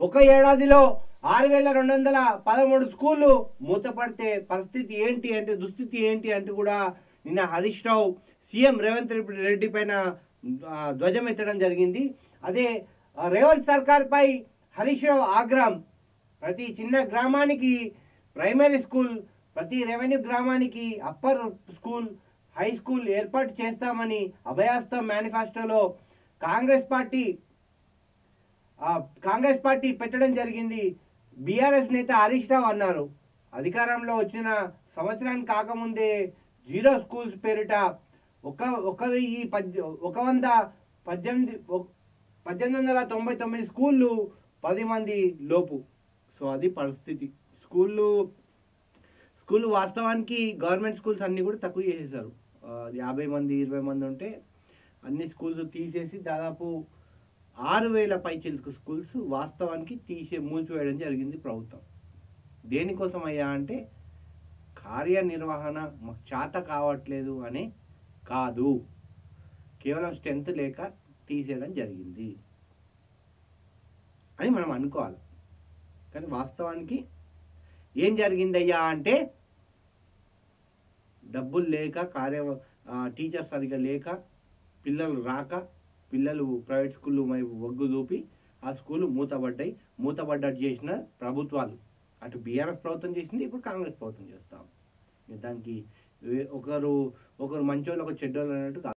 ఒక ఏడాదిలో 6,213 స్కూళ్ళు మూతపడితే పరిస్థితి ఏంటి అంటే, దుస్థితి ఏంటి అంటే కూడా నిన్న హరీష్ రావు సీఎం రేవంత్ రెడ్డి పైన ధ్వజం ఎత్తడం జరిగింది. అదే రేవంత్ సర్కార్పై హరీష్ రావు ఆగ్రహం. ప్రతి చిన్న గ్రామానికి ప్రైమరీ స్కూల్, ప్రతి రెవెన్యూ గ్రామానికి అప్పర్ స్కూల్, హై స్కూల్ ఏర్పాటు చేస్తామని అభయాస్తం మేనిఫెస్టోలో కాంగ్రెస్ పార్టీ పెట్టడం జరిగింది. బీఆర్ఎస్ నేత హరీష్ రావు అన్నారు, అధికారంలో వచ్చిన సంవత్సరానికి కాకముందే 0 స్కూల్స్ పేరిట 1899 స్కూళ్ళు 10 మంది లోపు. సో అది పరిస్థితి. స్కూళ్ళు వాస్తవానికి గవర్నమెంట్ స్కూల్స్ అన్నీ కూడా తక్కువ చేసేసారు. 50 మంది 20 మంది ఉంటే అన్ని స్కూల్స్ తీసేసి దాదాపు 6,000 పైచిలకు స్కూల్స్ వాస్తవానికి మూసివేయడం జరిగింది ప్రభుత్వం. దేనికోసం అయ్యా అంటే కార్యనిర్వహణ మాకు చేత కావట్లేదు అని కాదు, కేవలం స్ట్రెంత్ లేక తీసేయడం జరిగింది అని మనం అనుకోవాలి. కానీ వాస్తవానికి ఏం జరిగిందయ్యా అంటే డబ్బులు లేక, టీచర్స్ సరిగా లేక, పిల్లలు రాక, పిల్లలు ప్రైవేట్ స్కూళ్ళు ఒగ్గు చూపి ఆ స్కూళ్ళు మూతపడ్డట్టు చేసిన ప్రభుత్వాలు. అటు బీఆర్ఎస్ ప్రభుత్వం చేసింది, ఇప్పుడు కాంగ్రెస్ ప్రభుత్వం చేస్తాం. దానికి ఒకరు మంచోళ్ళు, ఒక చెడ్డోళ్ళు అన్నట్టు